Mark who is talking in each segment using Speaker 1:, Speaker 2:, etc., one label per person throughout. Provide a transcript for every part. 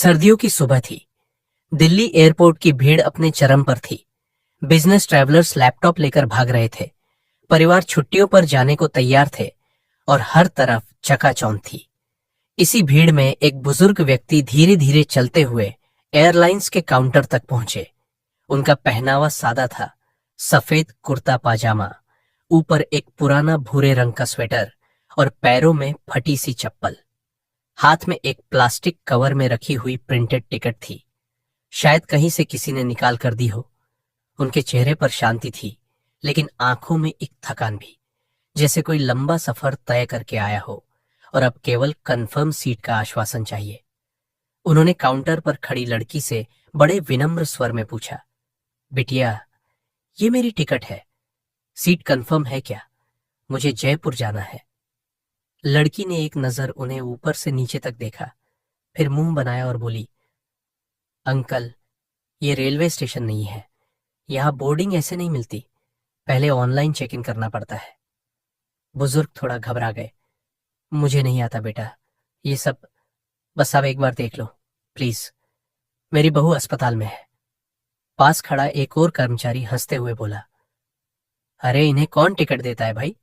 Speaker 1: सर्दियों की सुबह थी। दिल्ली एयरपोर्ट की भीड़ अपने चरम पर थी। बिजनेस ट्रैवलर्स लैपटॉप लेकर भाग रहे थे। परिवार छुट्टियों पर जाने को तैयार थे और हर तरफ चकाचौंध थी। इसी भीड़ में एक बुजुर्ग व्यक्ति धीरे धीरे चलते हुए एयरलाइंस के काउंटर तक पहुंचे। उनका पहनावा सादा था, सफेद कुर्ता पाजामा, ऊपर एक पुराना भूरे रंग का स्वेटर और पैरों में फटी सी चप्पल। हाथ में एक प्लास्टिक कवर में रखी हुई प्रिंटेड टिकट थी, शायद कहीं से किसी ने निकाल कर दी हो। उनके चेहरे पर शांति थी, लेकिन आंखों में एक थकान भी, जैसे कोई लंबा सफर तय करके आया हो और अब केवल कंफर्म सीट का आश्वासन चाहिए। उन्होंने काउंटर पर खड़ी लड़की से बड़े विनम्र स्वर में पूछा, बिटिया, ये मेरी टिकट है, सीट कंफर्म है क्या? मुझे जयपुर जाना है। लड़की ने एक नजर उन्हें ऊपर से नीचे तक देखा, फिर मुंह बनाया और बोली, अंकल, ये रेलवे स्टेशन नहीं है। यहाँ बोर्डिंग ऐसे नहीं मिलती, पहले ऑनलाइन चेक इन करना पड़ता है। बुजुर्ग थोड़ा घबरा गए। मुझे नहीं आता बेटा, ये सब, बस आप एक बार देख लो प्लीज, मेरी बहू अस्पताल में है। पास खड़ा एक और कर्मचारी हंसते हुए बोला, अरे इन्हें कौन टिकट देता है भाई,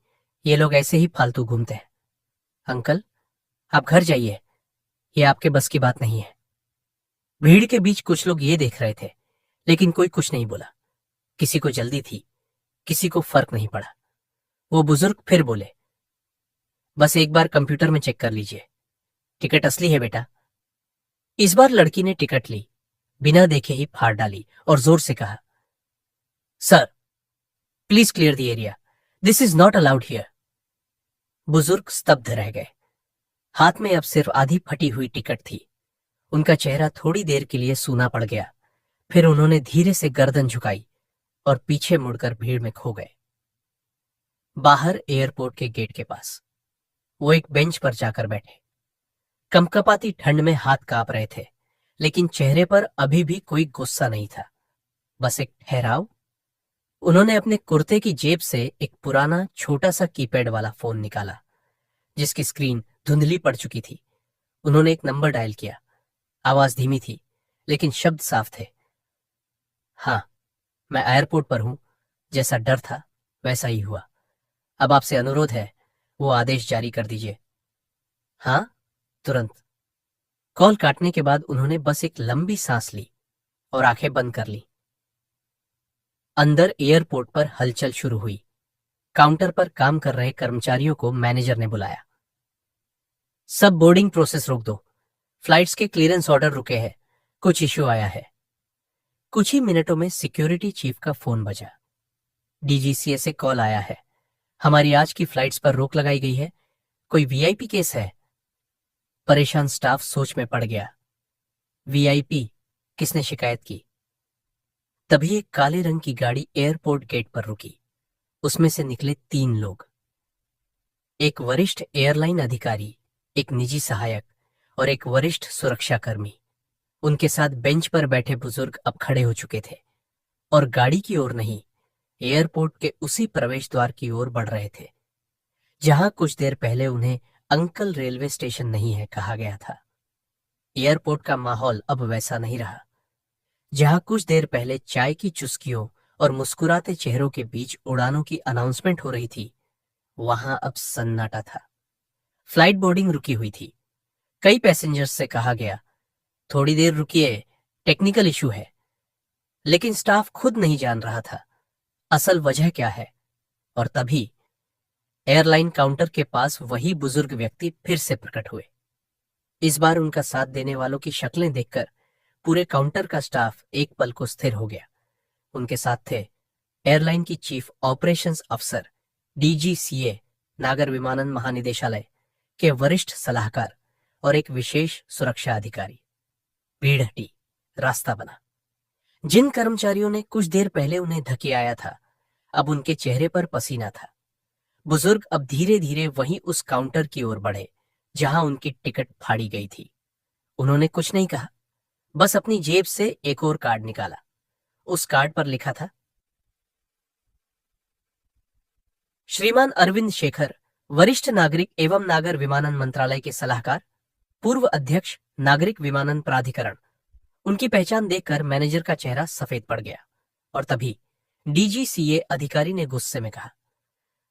Speaker 1: ये लोग ऐसे ही फालतू घूमते हैं। अंकल, आप घर जाइए, ये आपके बस की बात नहीं है। भीड़ के बीच कुछ लोग ये देख रहे थे, लेकिन कोई कुछ नहीं बोला। किसी को जल्दी थी, किसी को फर्क नहीं पड़ा। वो बुजुर्ग फिर बोले, बस एक बार कंप्यूटर में चेक कर लीजिए, टिकट असली है बेटा। इस बार लड़की ने टिकट ली, बिना देखे ही फाड़ डाली और जोर से कहा, sir please clear the area, this is not allowed here. बुजुर्ग स्तब्ध रह गए। हाथ में अब सिर्फ आधी फटी हुई टिकट थी। उनका चेहरा थोड़ी देर के लिए सूना पड़ गया, फिर उन्होंने धीरे से गर्दन झुकाई और पीछे मुड़कर भीड़ में खो गए। बाहर एयरपोर्ट के गेट के पास वो एक बेंच पर जाकर बैठे। कंपकपाती ठंड में हाथ कांप रहे थे, लेकिन चेहरे पर अभी भी कोई गुस्सा नहीं था, बस एक ठहराव। उन्होंने अपने कुर्ते की जेब से एक पुराना छोटा सा कीपैड वाला फोन निकाला, जिसकी स्क्रीन धुंधली पड़ चुकी थी। उन्होंने एक नंबर डायल किया। आवाज धीमी थी, लेकिन शब्द साफ थे। हाँ, मैं एयरपोर्ट पर हूं, जैसा डर था वैसा ही हुआ। अब आपसे अनुरोध है, वो आदेश जारी कर दीजिए। हाँ, तुरंत। कॉल काटने के बाद उन्होंने बस एक लंबी सांस ली और आंखें बंद कर ली। अंदर एयरपोर्ट पर हलचल शुरू हुई। काउंटर पर काम कर रहे कर्मचारियों को मैनेजर ने बुलाया। सब बोर्डिंग प्रोसेस रोक दो, फ्लाइट्स के क्लियरेंस ऑर्डर रुके हैं, कुछ इश्यू आया है। कुछ ही मिनटों में सिक्योरिटी चीफ का फोन बजा। डीजीसीए से कॉल आया है, हमारी आज की फ्लाइट्स पर रोक लगाई गई है, कोई वीआईपी केस है? परेशान स्टाफ सोच में पड़ गया। वीआईपी? किसने शिकायत की? तभी एक काले रंग की गाड़ी एयरपोर्ट गेट पर रुकी। उसमें से निकले 3 लोग, एक वरिष्ठ एयरलाइन अधिकारी, एक निजी सहायक और एक वरिष्ठ सुरक्षाकर्मी। उनके साथ बेंच पर बैठे बुजुर्ग अब खड़े हो चुके थे और गाड़ी की ओर नहीं, एयरपोर्ट के उसी प्रवेश द्वार की ओर बढ़ रहे थे, जहां कुछ देर पहले उन्हें अंकल रेलवे स्टेशन नहीं है कहा गया था। एयरपोर्ट का माहौल अब वैसा नहीं रहा। जहां कुछ देर पहले चाय की चुस्कियों और मुस्कुराते चेहरों के बीच उड़ानों की अनाउंसमेंट हो रही थी, वहां अब सन्नाटा था। फ्लाइट बोर्डिंग रुकी हुई थी। कई पैसेंजर्स से कहा गया, थोड़ी देर रुकिए, टेक्निकल इशू है, लेकिन स्टाफ खुद नहीं जान रहा था असल वजह क्या है। और तभी एयरलाइन काउंटर के पास वही बुजुर्ग व्यक्ति फिर से प्रकट हुए। इस बार उनका साथ देने वालों की शक्लें देखकर पूरे काउंटर का स्टाफ एक पल को स्थिर हो गया। उनके साथ थे एयरलाइन की चीफ ऑपरेशंस अफसर, डीजीसीए नागर विमानन महानिदेशालय के वरिष्ठ सलाहकार और एक विशेष सुरक्षा अधिकारी। भीड़ हटी, रास्ता बना। जिन कर्मचारियों ने कुछ देर पहले उन्हें धकेलाया था, अब उनके चेहरे पर पसीना था। बुजुर्ग अब धीरे धीरे वहीं उस काउंटर की ओर बढ़े जहां उनकी टिकट फाड़ी गई थी। उन्होंने कुछ नहीं कहा, बस अपनी जेब से एक और कार्ड निकाला। उस कार्ड पर लिखा था, श्रीमान अरविंद शेखर, वरिष्ठ नागरिक एवं नागर विमानन मंत्रालय के सलाहकार, पूर्व अध्यक्ष नागरिक विमानन प्राधिकरण। उनकी पहचान देखकर मैनेजर का चेहरा सफेद पड़ गया और तभी डीजीसीए अधिकारी ने गुस्से में कहा,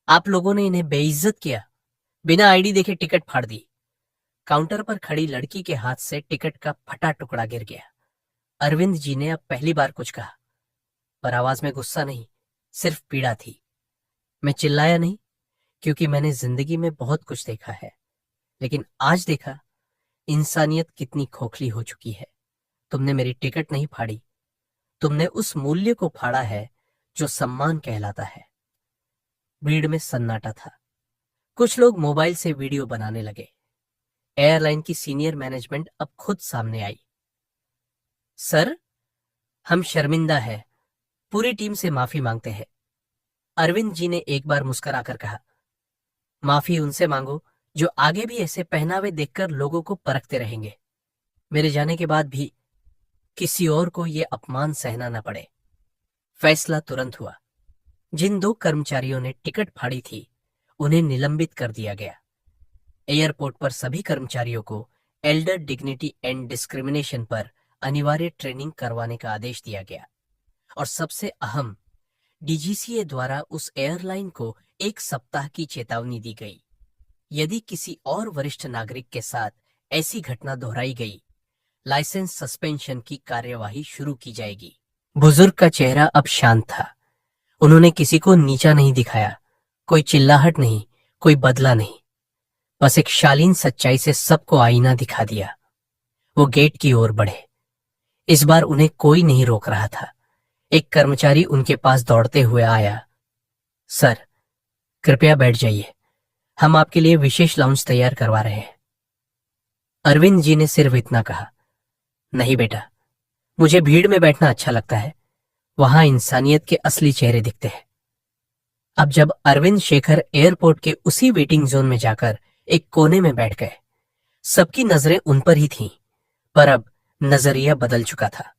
Speaker 1: आप लोगों ने इन्हें बेइज्जत किया, बिना आईडी देखे टिकट फाड़ दी। काउंटर पर खड़ी लड़की के हाथ से टिकट का फटा टुकड़ा गिर गया। अरविंद जी ने अब पहली बार कुछ कहा, पर आवाज में गुस्सा नहीं, सिर्फ पीड़ा थी। मैं चिल्लाया नहीं, क्योंकि मैंने जिंदगी में बहुत कुछ देखा है, लेकिन आज देखा इंसानियत कितनी खोखली हो चुकी है। तुमने मेरी टिकट नहीं फाड़ी, तुमने उस मूल्य को फाड़ा है जो सम्मान कहलाता है। भीड़ में सन्नाटा था। कुछ लोग मोबाइल से वीडियो बनाने लगे। एयरलाइन की सीनियर मैनेजमेंट अब खुद सामने आई। सर, हम शर्मिंदा है, पूरी टीम से माफी मांगते हैं। अरविंद जी ने एक बार मुस्कुराकर कहा, माफी उनसे मांगो जो आगे भी ऐसे पहनावे देखकर लोगों को परखते रहेंगे। मेरे जाने के बाद भी किसी और को यह अपमान सहना न पड़े। फैसला तुरंत हुआ। जिन 2 कर्मचारियों ने टिकट फाड़ी थी, उन्हें निलंबित कर दिया गया। एयरपोर्ट पर सभी कर्मचारियों को एल्डर डिग्निटी एंड डिस्क्रिमिनेशन पर अनिवार्य ट्रेनिंग करवाने का आदेश दिया गया। और सबसे अहम, डीजीसीए द्वारा उस एयरलाइन को 1 सप्ताह की चेतावनी दी गई। यदि किसी और वरिष्ठ नागरिक के साथ ऐसी घटना दोहराई गई, लाइसेंस सस्पेंशन की कार्यवाही शुरू की जाएगी। बुजुर्ग का चेहरा अब शांत था। उन्होंने किसी को नीचा नहीं दिखाया, कोई चिल्लाहट नहीं, कोई बदला नहीं, बस एक शालीन सच्चाई से सबको आईना दिखा दिया। वो गेट की ओर बढ़े। इस बार उन्हें कोई नहीं रोक रहा था। एक कर्मचारी उनके पास दौड़ते हुए आया। सर, कृपया बैठ जाइए, हम आपके लिए विशेष लाउंज तैयार करवा रहे हैं। अरविंद जी ने सिर्फ इतना कहा, नहीं बेटा, मुझे भीड़ में बैठना अच्छा लगता है, वहां इंसानियत के असली चेहरे दिखते हैं। अब जब अरविंद शेखर एयरपोर्ट के उसी वेटिंग जोन में जाकर एक कोने में बैठ गए, सबकी नजरें उन पर ही थीं, पर अब नजरिया बदल चुका था।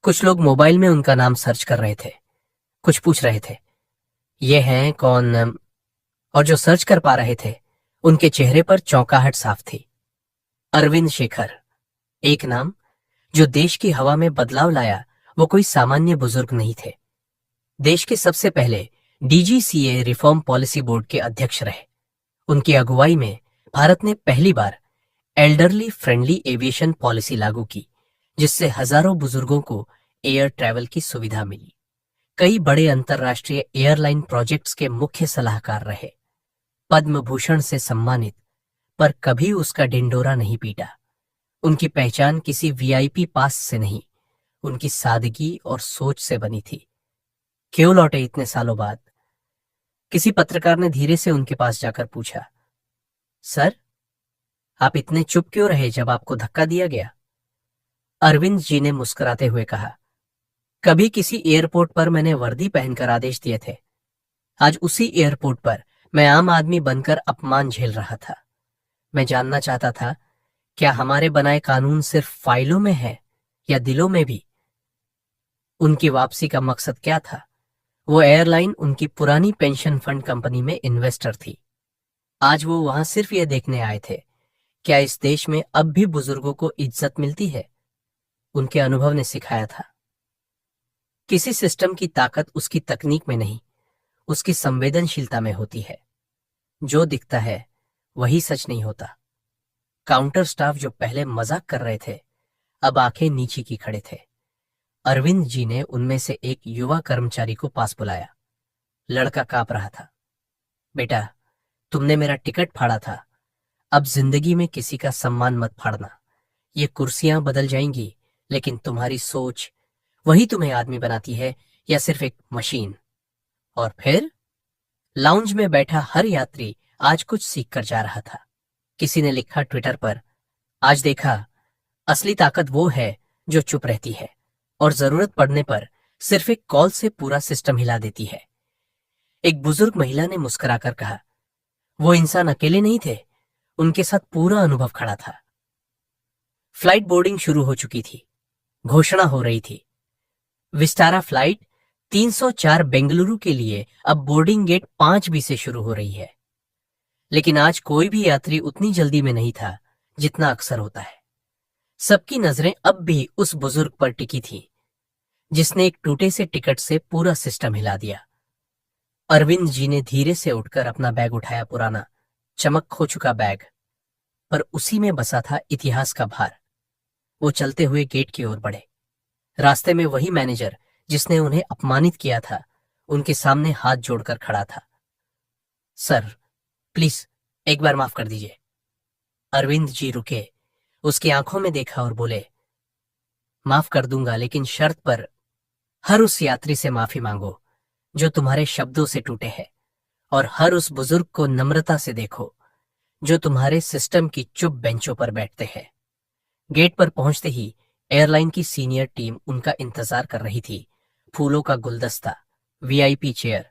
Speaker 1: कुछ लोग मोबाइल में उनका नाम सर्च कर रहे थे, कुछ पूछ रहे थे, ये हैं कौन, और जो सर्च कर पा रहे थे, उनके चेहरे पर चौंकाहट साफ थी। अरविंद शेखर, एक नाम जो देश की हवा में बदलाव लाया। वो कोई सामान्य बुजुर्ग नहीं थे। देश के सबसे पहले डीजीसीए रिफॉर्म पॉलिसी बोर्ड के अध्यक्ष रहे। उनकी अगुवाई में भारत ने पहली बार एल्डरली फ्रेंडली एविएशन पॉलिसी लागू की, जिससे हजारों बुजुर्गों को एयर ट्रैवल की सुविधा मिली। कई बड़े अंतर्राष्ट्रीय एयरलाइन प्रोजेक्ट्स के मुख्य सलाहकार रहे। पद्म भूषण से सम्मानित, पर कभी उसका ढिंढोरा नहीं पीटा। उनकी पहचान किसी वीआईपी पास से नहीं, उनकी सादगी और सोच से बनी थी। क्यों लौटे इतने सालों बाद? किसी पत्रकार ने धीरे से उनके पास जाकर पूछा, सर, आप इतने चुप क्यों रहे जब आपको धक्का दिया गया? अरविंद जी ने मुस्कुराते हुए कहा, कभी किसी एयरपोर्ट पर मैंने वर्दी पहनकर आदेश दिए थे। आज उसी एयरपोर्ट पर मैं आम आदमी बनकर अपमान झेल रहा था। मैं जानना चाहता था, क्या हमारे बनाए कानून सिर्फ फाइलों में है या दिलों में भी? उनकी वापसी का मकसद क्या था? वो एयरलाइन उनकी पुरानी पेंशन फंड कंपनी में इन्वेस्टर थी। आज वो वहां सिर्फ ये देखने आए थे, क्या इस देश में अब भी बुजुर्गों को इज्जत मिलती है? उनके अनुभव ने सिखाया था, किसी सिस्टम की ताकत उसकी तकनीक में नहीं, उसकी संवेदनशीलता में होती है। जो दिखता है वही सच नहीं होता। काउंटर स्टाफ जो पहले मजाक कर रहे थे, अब आंखें नीचे की खड़े थे। अरविंद जी ने उनमें से एक युवा कर्मचारी को पास बुलाया। लड़का कांप रहा था। बेटा, तुमने मेरा टिकट फाड़ा था, अब जिंदगी में किसी का सम्मान मत फाड़ना। ये कुर्सियां बदल जाएंगी, लेकिन तुम्हारी सोच वही तुम्हें आदमी बनाती है या सिर्फ एक मशीन? और फिर लाउंज में बैठा हर यात्री आज कुछ सीख कर जा रहा था। किसी ने लिखा ट्विटर पर, आज देखा, असली ताकत वो है जो चुप रहती है और जरूरत पड़ने पर सिर्फ एक कॉल से पूरा सिस्टम हिला देती है। एक बुजुर्ग महिला ने मुस्कुराकर कहा, वो इंसान अकेले नहीं थे, उनके साथ पूरा अनुभव खड़ा था। फ्लाइट बोर्डिंग शुरू हो चुकी थी। घोषणा हो रही थी, विस्टारा फ्लाइट 304 बेंगलुरु के लिए अब बोर्डिंग गेट 5B से शुरू हो रही है। लेकिन आज कोई भी यात्री उतनी जल्दी में नहीं था जितना अक्सर होता है। सबकी नजरें अब भी उस बुजुर्ग पर टिकी थीं, जिसने एक टूटे से टिकट से पूरा सिस्टम हिला दिया। अरविंद जी ने धीरे से उठकर अपना बैग उठाया, पुराना, चमक खो चुका बैग, पर उसी में बसा था इतिहास का भार। वो चलते हुए गेट की ओर बढ़े। रास्ते में वही मैनेजर जिसने उन्हें अपमानित किया था, उनके सामने हाथ जोड़कर खड़ा था। सर, प्लीज एक बार माफ कर दीजिए। अरविंद जी रुके, उसकी आंखों में देखा और बोले, माफ कर दूंगा, लेकिन शर्त पर हर उस यात्री से माफी मांगो जो तुम्हारे शब्दों से टूटे हैं, और हर उस बुजुर्ग को नम्रता से देखो जो तुम्हारे सिस्टम की चुप बेंचों पर बैठते हैं। गेट पर पहुंचते ही एयरलाइन की सीनियर टीम उनका इंतजार कर रही थी। फूलों का गुलदस्ता, वीआईपी चेयर,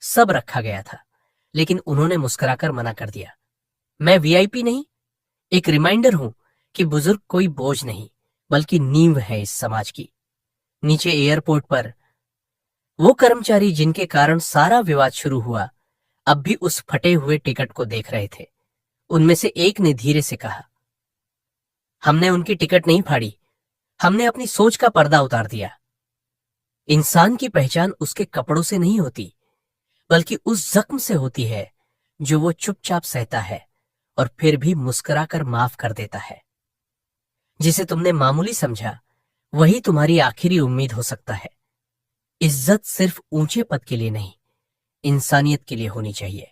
Speaker 1: सब रखा गया था, लेकिन उन्होंने मुस्कुराकर मना कर दिया। मैं वीआईपी नहीं, एक रिमाइंडर हूं कि बुजुर्ग कोई बोझ नहीं, बल्कि नींव है इस समाज की। नीचे एयरपोर्ट पर वो कर्मचारी जिनके कारण सारा विवाद शुरू हुआ, अब भी उस फटे हुए टिकट को देख रहे थे। उनमें से एक ने धीरे से कहा, हमने उनकी टिकट नहीं फाड़ी, हमने अपनी सोच का पर्दा उतार दिया। इंसान की पहचान उसके कपड़ों से नहीं होती, बल्कि उस जख्म से होती है जो वो चुपचाप सहता है और फिर भी मुस्कुराकर माफ कर देता है। जिसे तुमने मामूली समझा, वही तुम्हारी आखिरी उम्मीद हो सकता है। इज्जत सिर्फ ऊंचे पद के लिए नहीं, इंसानियत के लिए होनी चाहिए।